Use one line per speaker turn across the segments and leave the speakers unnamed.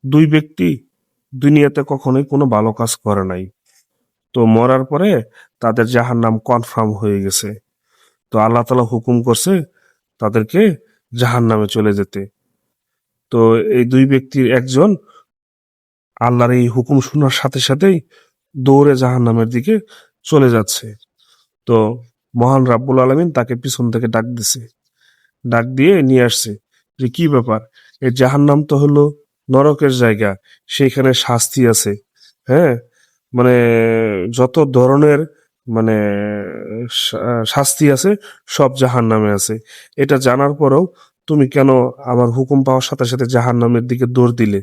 দুই ব্যক্তি দুনিয়াতে কখনোই কোনো ভালো কাজ করে নাই। তো মরার পরে তাদের জাহান্নাম কনফার্ম হয়ে গেছে। তো আল্লাহ তাআলা হুকুম করছে তাদেরকে জাহান্নামে চলে যেতে। তো এই দুই ব্যক্তির একজন আল্লাহর এই হুকুম শোনার সাথে সাথেই দৌড়ে জাহান্নামের দিকে চলে যাচ্ছে। তো মহান রাব্বুল আলামিন তাকে পিছন থেকে ডাক দিছে, ডাক দিয়ে নিয়ে আসছে যে কি ব্যাপার, এই জাহান্নাম তো হলো নরকের জায়গা, সেইখানে শাস্তি আছে। হ্যাঁ, মানে যত ধরনের মানে শাস্তি আছে সব জাহান্নামে আছে। এটা জানার পরেও তুমি কেন আমার হুকুম পাওয়ার সাথে সাথে জাহান্নামের দিকে দৌড় দিলে?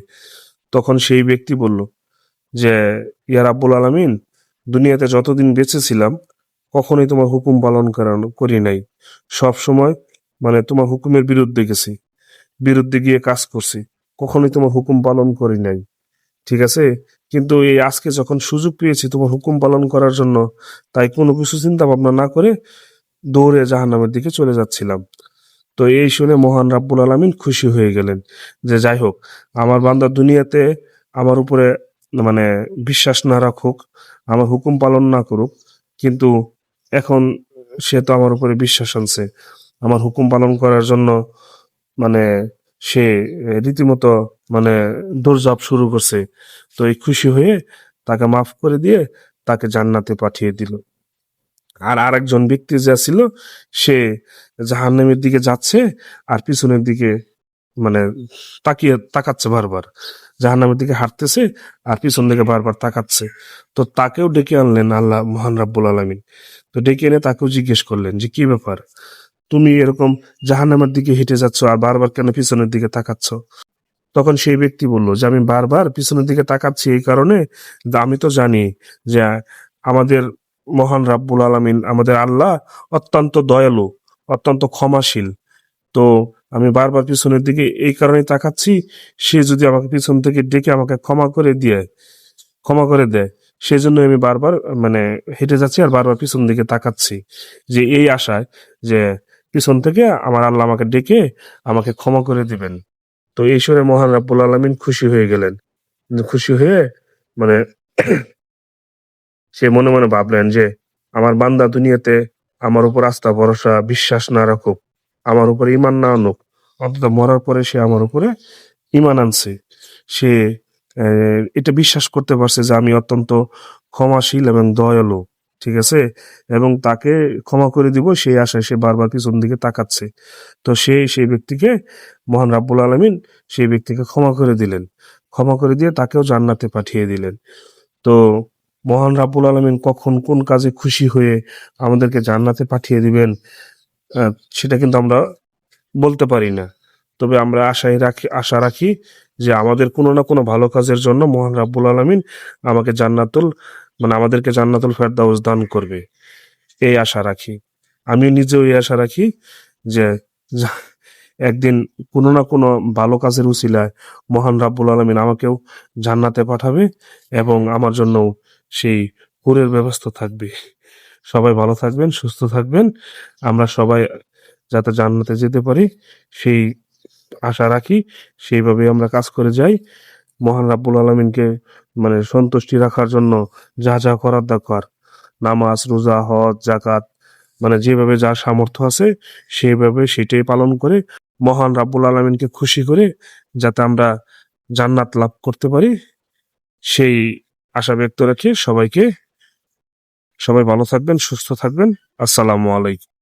তখন সেই ব্যক্তি বলল যে ইয়া রাব্বুল আলামিন, দুনিয়াতে যতদিন বেঁচে ছিলাম কখনোই তোমার হুকুম পালন করি নাই। সব সময় মানে তোমার হুকুমের বিরুদ্ধে গেছি, বিরুদ্ধে গিয়ে কাজ করছি, কখনোই তোমার হুকুম পালন করি নাই। ঠিক আছে, কিন্তু এই আজকে যখন সুযোগ পেয়েছি তোমার হুকুম পালন করার জন্য, তাই কোনো কিছু চিন্তা ভাবনা না করে দৌড়ে জাহান্নামের দিকে চলে যাচ্ছিলাম। তো এই শুনে মহান রাব্বুল আলামিন খুশি হয়ে গেলেন যে যাই হোক, আমার বান্দা দুনিয়াতে আমার উপরে মানে বিশ্বাস না রাখুক, আমার হুকুম পালন না করুক, কিন্তু এখন সে তো আমার উপরে বিশ্বাস আনছে, আমার হুকুম পালন করার জন্য মানে সে রীতিমতো মানে দৌড়ঝাঁপ শুরু করছে। তো এই খুশি হয়ে তাকে মাফ করে দিয়ে তাকে জান্নাতে পাঠিয়ে দিল। আর আরেকজন ব্যক্তি যা ছিল সে জাহান্নামের দিকে যাচ্ছে আর পিছনের দিকে মানে তাকাচ্ছে বারবার, জাহান্নামের দিকে হাঁটতেছে আর পিছন দিকে বারবার তাকাচ্ছে। তো তাকেও ডেকে আনলেন আল্লাহ মহান রাব্বুল আলামিন। তো ডেকে এনে তাকেও জিজ্ঞেস করলেন যে কি ব্যাপার, তুমি এরকম জাহান্নামের দিকে হেঁটে যাচ্ছ আর বারবার কেন পিছনের দিকে তাকাচ্ছ? তখন সেই ব্যক্তি বলল যে আমি বারবার পিছনের দিকে তাকাচ্ছি এই কারণে যে আমি তো জানি যে আমাদের মহান রাব্বুল আলামিন আমাদের আল্লাহ অত্যন্ত দয়ালু, অত্যন্ত ক্ষমাশীল। তো আমি বারবার পিছনের দিকে এই কারণে তাকাচ্ছি, সে যদি আমাকে পিছন থেকে ডেকে আমাকে ক্ষমা করে দেয়, সেজন্য আমি বারবার মানে হেঁটে যাচ্ছি আর বারবার পিছন দিকে তাকাচ্ছি, যে এই আশায় যে পিছন থেকে আমার আল্লাহ আমাকে ডেকে আমাকে ক্ষমা করে দিবেন। তো এই শুনে মহান রাব্বুল আলামিন খুশি হয়ে গেলেন। খুশি হয়ে মানে সে মনে মনে ভাবলেন যে আমার বান্দা দুনিয়াতে আমার উপর আস্থা ভরসা বিশ্বাস না রাখুক, আমার উপর ঈমান না আনুক, অন্তত মরার পরে সে আমার উপরে ঈমান আনছে। সে এটা বিশ্বাস করতে পারছে যে আমি অত্যন্ত ক্ষমাশীল এবং দয়ালু। ঠিক আছে? এবং তাকে ক্ষমা করে দিব সেই আশায় সে বারবার পিছন দিকে তাকাচ্ছে। তো সেই ব্যক্তিকে মহান রাব্বুল আলামিন সেই ব্যক্তিকে ক্ষমা করে দিলেন। ক্ষমা করে দিয়ে তাকেও জান্নাতে পাঠিয়ে দিলেন। তো মহান রাব্বুল আলামিন কখন কোন কাজে খুশি হয়ে আমাদেরকে জান্নাতে পাঠিয়ে দিবেন আ সেটা কিন্তু আমরা বলতে পারি না। তবে আমরা আশা রাখি যে আমাদের কোনো না কোনো ভালো কাজের জন্য মহান রাব্বুল আলামিন আমাকে আমাদেরকে জান্নাতুল ফেরদাউস দান করবে। এই আশা রাখি। আমি নিজেও এই আশা রাখি যে যা একদিন কোনো না কোনো ভালো কাজের উছিলায় মহান রাব্বুল আলামিন আমাকেও জান্নাতে পাঠাবে এবং আমার জন্যও সেই হুরের ব্যবস্থা থাকবে। সবাই ভালো থাকবেন, সুস্থ থাকবেন। আমরা সবাই যাতে জান্নাতে যেতে পারি সেই আশা রাখি। সেইভাবেই আমরা কাজ করে যাই। মহান রাব্বুল আলামিনকে সন্তুষ্টি রাখার জন্য যা করার দরকার, নামাজ, রোজা, হজ, যাকাত যেভাবে যার সামর্থ্য আছে সেভাবে সেটাই পালন করে মহান রাব্বুল আলামিনকে খুশি করে যাতে আমরা জান্নাত লাভ করতে পারি সেই আশা ব্যক্ত রেখে সবাই ভালো থাকবেন, সুস্থ থাকবেন। আসসালামু আলাইকুম।